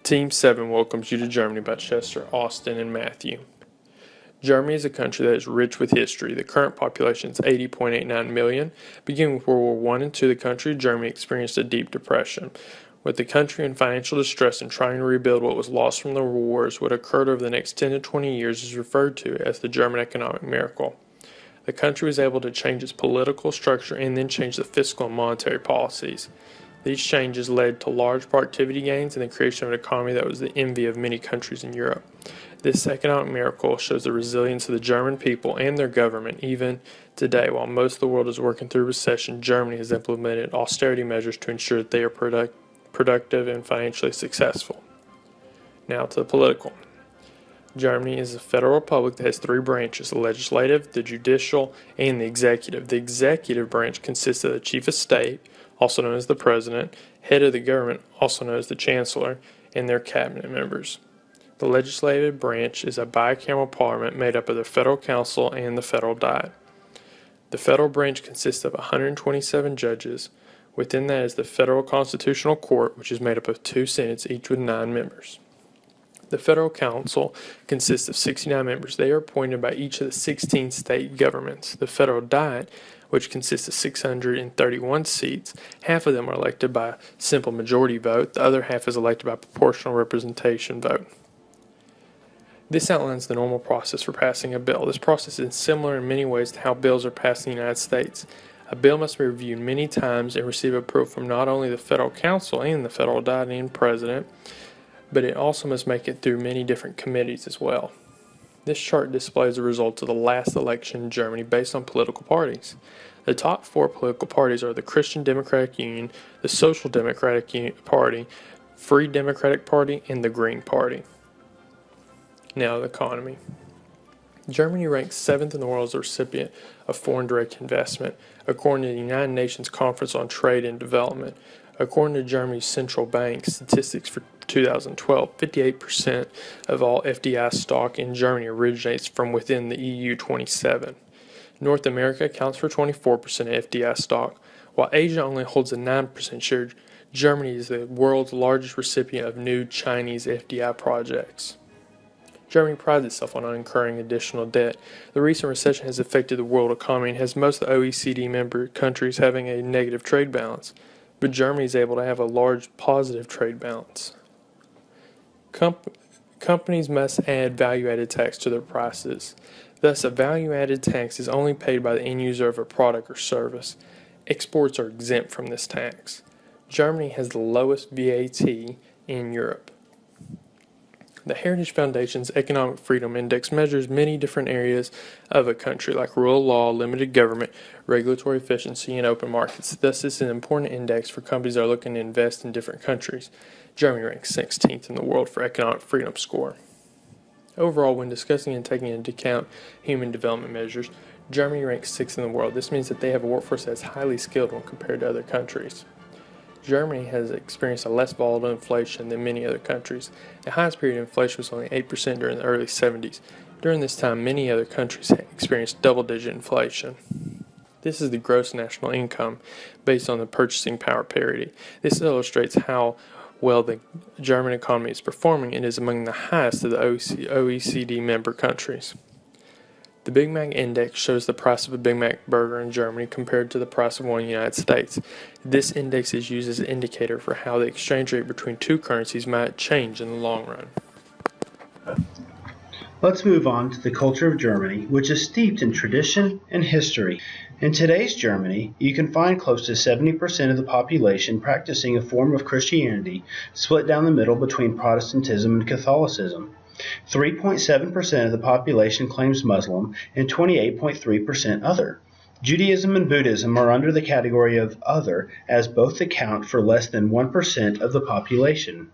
Team 7 welcomes you to Germany by Chester, Austin, and Matthew. Germany is a country that is rich with history. The current population is 80.89 million. Beginning with World War I and II, the country of Germany experienced a deep depression. With the country in financial distress and trying to rebuild what was lost from the wars, what occurred over the next 10 to 20 years is referred to as the German economic miracle. The country was able to change its political structure and then change the fiscal and monetary policies. These changes led to large productivity gains and the creation of an economy that was the envy of many countries in Europe. This economic miracle shows the resilience of the German people and their government. Even today, while most of the world is working through recession, Germany has implemented austerity measures to ensure that they are productive and financially successful. Now to the political. Germany is a federal republic that has three branches: the legislative, the judicial, and the executive. The executive branch consists of the chief of state, also known as the president, head of the government, also known as the chancellor, and their cabinet members. The legislative branch is a bicameral parliament made up of the Federal Council and the Federal Diet. The federal branch consists of 127 judges. Within that is the Federal Constitutional Court, which is made up of 2 senates, each with 9 members. The Federal Council consists of 69 members. They are appointed by each of the 16 state governments. The Federal Diet, which consists of 631 seats, half of them are elected by simple majority vote. The other half is elected by proportional representation vote. This outlines the normal process for passing a bill. This process is similar in many ways to how bills are passed in the United States. A bill must be reviewed many times and receive approval from not only the Federal Council and the Federal Diet and President, but it also must make it through many different committees as well. This chart displays the results of the last election in Germany based on political parties. The top 4 political parties are the Christian Democratic Union, the Social Democratic Party, Free Democratic Party, and the Green Party. Now the economy. Germany ranks 7th in the world as a recipient of foreign direct investment, according to the United Nations Conference on Trade and Development. According to Germany's central bank statistics for 2012, 58% of all FDI stock in Germany originates from within the EU 27. North America accounts for 24% of FDI stock, while Asia only holds a 9% share. Germany is the world's largest recipient of new Chinese FDI projects. Germany prides itself on incurring additional debt. The recent recession has affected the world economy and has most of the OECD member countries having a negative trade balance, but Germany is able to have a large positive trade balance. Companies must add value-added tax to their prices. Thus, a value-added tax is only paid by the end user of a product or service. Exports are exempt from this tax. Germany has the lowest VAT in Europe. The Heritage Foundation's Economic Freedom Index measures many different areas of a country, like rule of law, limited government, regulatory efficiency, and open markets. Thus, it's an important index for companies that are looking to invest in different countries. Germany ranks 16th in the world for economic freedom score. Overall, when discussing and taking into account human development measures, Germany ranks 6th in the world. This means that they have a workforce that is highly skilled when compared to other countries. Germany has experienced a less volatile inflation than many other countries. The highest period of inflation was only 8% during the early 70s. During this time, many other countries experienced double-digit inflation. This is the gross national income based on the purchasing power parity. This illustrates how well the German economy is performing and is among the highest of the OECD member countries. The Big Mac Index shows the price of a Big Mac burger in Germany compared to the price of one in the United States. This index is used as an indicator for how the exchange rate between two currencies might change in the long run. Let's move on to the culture of Germany, which is steeped in tradition and history. In today's Germany, you can find close to 70% of the population practicing a form of Christianity, split down the middle between Protestantism and Catholicism. 3.7% of the population claims Muslim and 28.3% other. Judaism and Buddhism are under the category of other, as both account for less than 1% of the population.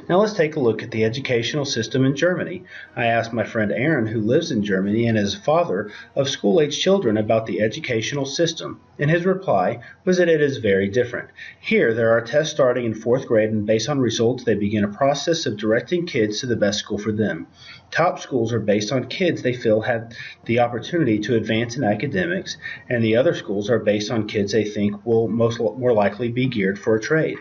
Now let's take a look at the educational system in Germany. I asked my friend Aaron, who lives in Germany and is a father of school-age children, about the educational system, and his reply was that it is very different. Here, there are tests starting in 4th grade, and based on results, they begin a process of directing kids to the best school for them. Top schools are based on kids they feel have the opportunity to advance in academics, and the other schools are based on kids they think will more likely be geared for a trade.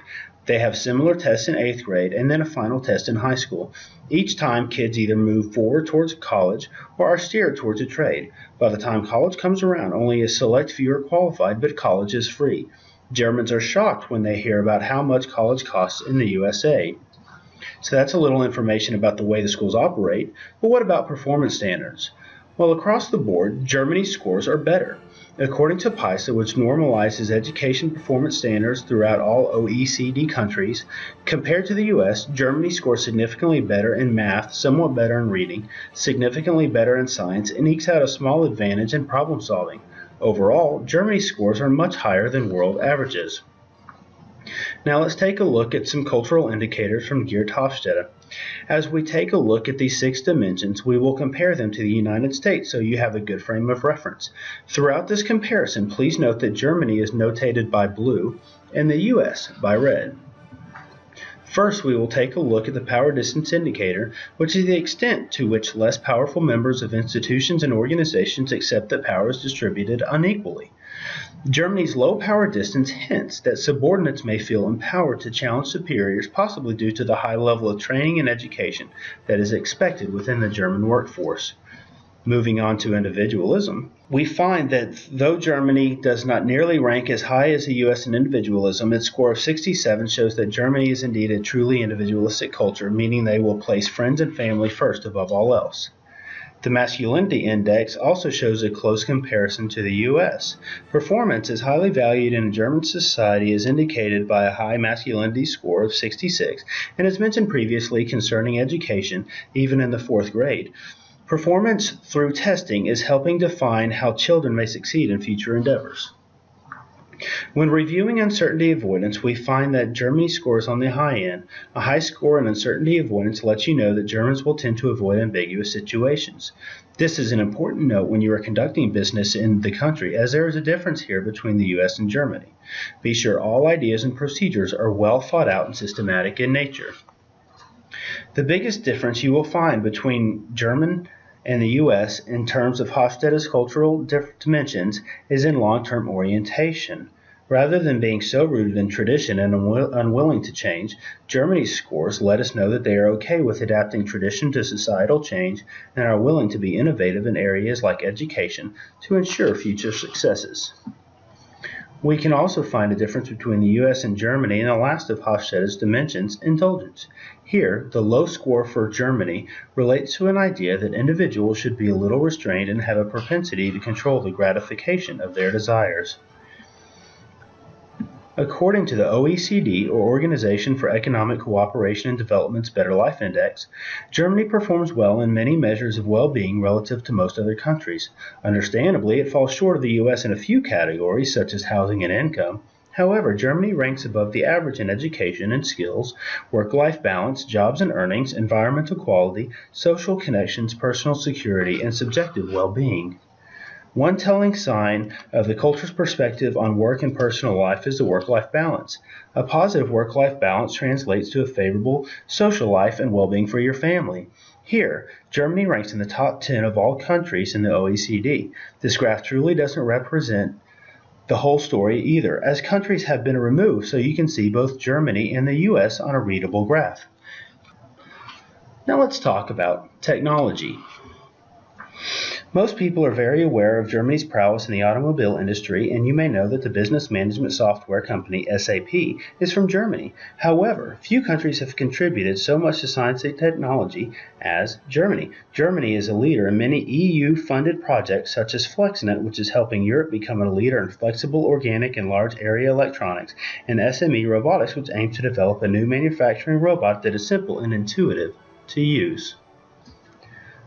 They have similar tests in 8th grade and then a final test in high school. Each time, kids either move forward towards college or are steered towards a trade. By the time college comes around, only a select few are qualified, but college is free. Germans are shocked when they hear about how much college costs in the USA. So that's a little information about the way the schools operate, but what about performance standards? Well, across the board, Germany's scores are better. According to PISA, which normalizes education performance standards throughout all OECD countries, compared to the US, Germany scores significantly better in math, somewhat better in reading, significantly better in science, and ekes out a small advantage in problem solving. Overall, Germany's scores are much higher than world averages. Now let's take a look at some cultural indicators from Geert Hofstede. As we take a look at these 6 dimensions, we will compare them to the United States so you have a good frame of reference. Throughout this comparison, please note that Germany is notated by blue and the US by red. First, we will take a look at the power distance indicator, which is the extent to which less powerful members of institutions and organizations accept that power is distributed unequally. Germany's low power distance hints that subordinates may feel empowered to challenge superiors, possibly due to the high level of training and education that is expected within the German workforce. Moving on to individualism, we find that though Germany does not nearly rank as high as the US in individualism, its score of 67 shows that Germany is indeed a truly individualistic culture, meaning they will place friends and family first above all else. The masculinity index also shows a close comparison to the US. Performance is highly valued in German society as indicated by a high masculinity score of 66, and as mentioned previously concerning education, even in the 4th grade. Performance through testing is helping define how children may succeed in future endeavors. When reviewing uncertainty avoidance, we find that Germany scores on the high end. A high score in uncertainty avoidance lets you know that Germans will tend to avoid ambiguous situations. This is an important note when you are conducting business in the country, as there is a difference here between the US and Germany. Be sure all ideas and procedures are well thought out and systematic in nature. The biggest difference you will find between German and the U.S. in terms of Hofstede's cultural dimensions is in long-term orientation. Rather than being so rooted in tradition and unwilling to change, Germany's scores let us know that they are okay with adapting tradition to societal change and are willing to be innovative in areas like education to ensure future successes. We can also find a difference between the US and Germany in the last of Hofstede's dimensions, indulgence. Here, the low score for Germany relates to an idea that individuals should be a little restrained and have a propensity to control the gratification of their desires. According to the OECD, or Organization for Economic Cooperation and Development's Better Life Index, Germany performs well in many measures of well-being relative to most other countries. Understandably, it falls short of the US in a few categories, such as housing and income. However, Germany ranks above the average in education and skills, work-life balance, jobs and earnings, environmental quality, social connections, personal security, and subjective well-being. One telling sign of the culture's perspective on work and personal life is the work-life balance. A positive work-life balance translates to a favorable social life and well-being for your family. Here, Germany ranks in the top 10 of all countries in the OECD. This graph truly doesn't represent the whole story either, as countries have been removed so you can see both Germany and the US on a readable graph. Now let's talk about technology. Most people are very aware of Germany's prowess in the automobile industry, and you may know that the business management software company SAP is from Germany. However, few countries have contributed so much to science and technology as Germany. Germany is a leader in many EU-funded projects such as FlexNet, which is helping Europe become a leader in flexible, organic, and large area electronics, and SME Robotics, which aims to develop a new manufacturing robot that is simple and intuitive to use.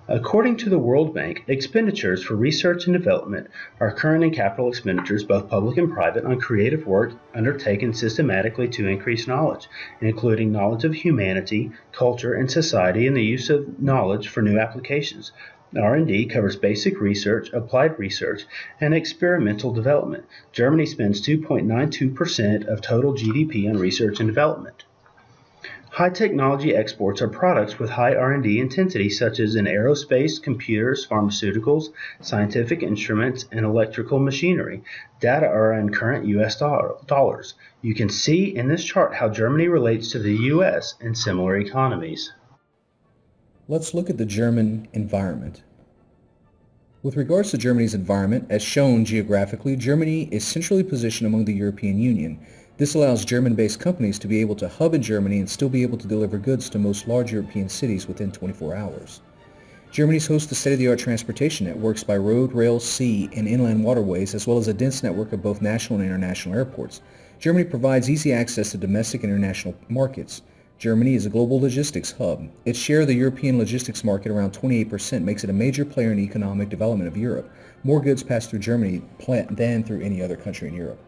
According to the World Bank, expenditures for research and development are current and capital expenditures, both public and private, on creative work undertaken systematically to increase knowledge, including knowledge of humanity, culture, and society, and the use of knowledge for new applications. R&D covers basic research, applied research, and experimental development. Germany spends 2.92% of total GDP on research and development. High technology exports are products with high R&D intensity such as in aerospace, computers, pharmaceuticals, scientific instruments, and electrical machinery. Data are in current US dollars. You can see in this chart how Germany relates to the US and similar economies. Let's look at the German environment. With regards to Germany's environment, as shown geographically, Germany is centrally positioned among the European Union. This allows German-based companies to be able to hub in Germany and still be able to deliver goods to most large European cities within 24 hours. Germany hosts a state-of-the-art transportation networks by road, rail, sea, and inland waterways, as well as a dense network of both national and international airports. Germany provides easy access to domestic and international markets. Germany is a global logistics hub. Its share of the European logistics market, around 28%, makes it a major player in the economic development of Europe. More goods pass through Germany than through any other country in Europe.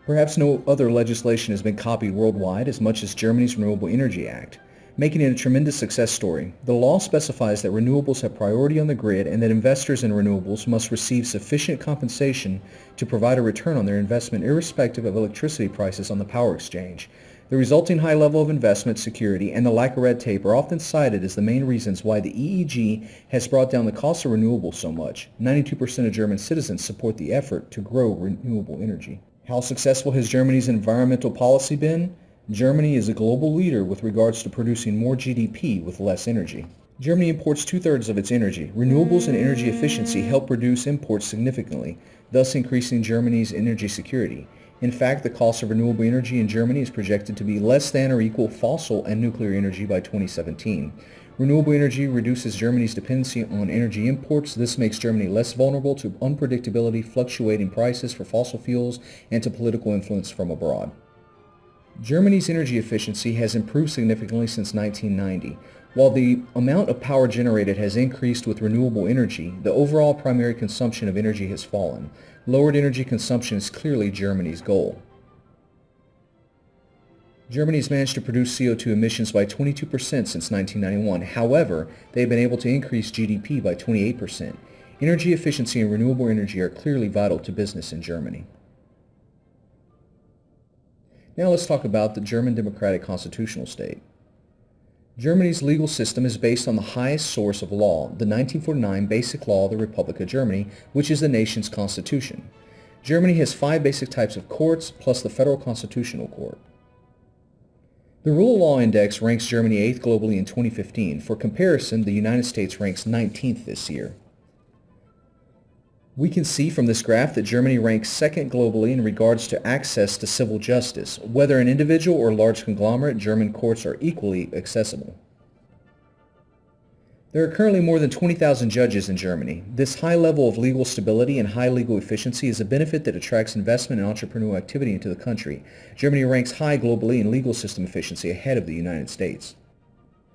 Perhaps no other legislation has been copied worldwide as much as Germany's Renewable Energy Act, making it a tremendous success story. The law specifies that renewables have priority on the grid and that investors in renewables must receive sufficient compensation to provide a return on their investment irrespective of electricity prices on the power exchange. The resulting high level of investment security and the lack of red tape are often cited as the main reasons why the EEG has brought down the cost of renewables so much. 92% of German citizens support the effort to grow renewable energy. How successful has Germany's environmental policy been? Germany is a global leader with regards to producing more GDP with less energy. Germany imports two-thirds of its energy. Renewables and energy efficiency help reduce imports significantly, thus increasing Germany's energy security. In fact, the cost of renewable energy in Germany is projected to be less than or equal fossil and nuclear energy by 2017. Renewable energy reduces Germany's dependency on energy imports. This makes Germany less vulnerable to unpredictability, fluctuating prices for fossil fuels, and to political influence from abroad. Germany's energy efficiency has improved significantly since 1990. While the amount of power generated has increased with renewable energy, the overall primary consumption of energy has fallen. Lowered energy consumption is clearly Germany's goal. Germany has managed to reduce CO2 emissions by 22% since 1991. However, they have been able to increase GDP by 28%. Energy efficiency and renewable energy are clearly vital to business in Germany. Now let's talk about the German democratic constitutional state. Germany's legal system is based on the highest source of law, the 1949 Basic Law of the Republic of Germany, which is the nation's constitution. Germany has 5 basic types of courts, plus the Federal Constitutional Court. The Rule of Law Index ranks Germany 8th globally in 2015. For comparison, the United States ranks 19th this year. We can see from this graph that Germany ranks 2nd globally in regards to access to civil justice. Whether an individual or large conglomerate, German courts are equally accessible. There are currently more than 20,000 judges in Germany. This high level of legal stability and high legal efficiency is a benefit that attracts investment and entrepreneurial activity into the country. Germany ranks high globally in legal system efficiency, ahead of the United States.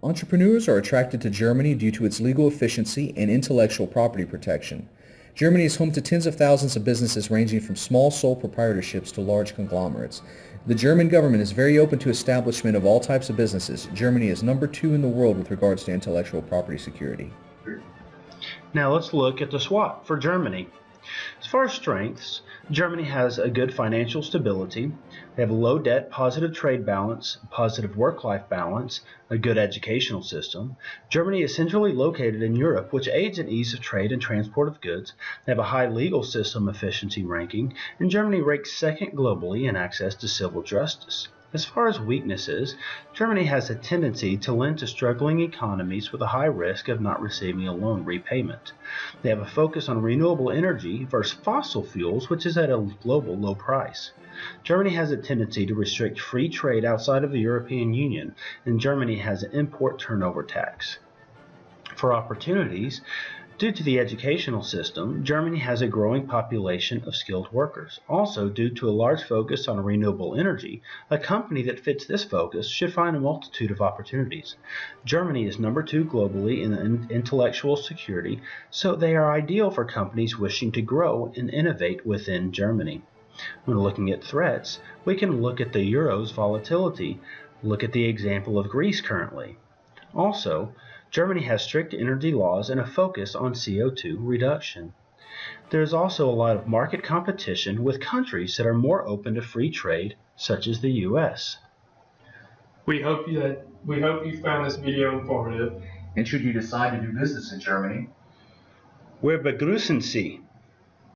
Entrepreneurs are attracted to Germany due to its legal efficiency and intellectual property protection. Germany is home to tens of thousands of businesses ranging from small sole proprietorships to large conglomerates. The German government is very open to establishment of all types of businesses. Germany is number 2 in the world with regards to intellectual property security. Now let's look at the SWOT for Germany. As far as strengths, Germany has a good financial stability. They have a low debt, positive trade balance, positive work-life balance, a good educational system. Germany is centrally located in Europe, which aids in ease of trade and transport of goods. They have a high legal system efficiency ranking, and Germany ranks 2nd globally in access to civil justice. As far as weaknesses, Germany has a tendency to lend to struggling economies with a high risk of not receiving a loan repayment. They have a focus on renewable energy versus fossil fuels, which is at a global low price. Germany has a tendency to restrict free trade outside of the European Union, and Germany has an import turnover tax. For opportunities, due to the educational system, Germany has a growing population of skilled workers. Also, due to a large focus on renewable energy, a company that fits this focus should find a multitude of opportunities. Germany is number 2 globally in intellectual security, so they are ideal for companies wishing to grow and innovate within Germany. When looking at threats, we can look at the euro's volatility, look at the example of Greece currently. Also, Germany has strict energy laws and a focus on CO2 reduction. There is also a lot of market competition with countries that are more open to free trade, such as the US. We hope you found this video informative. And should you decide to do business in Germany, Wir begrüßen Sie.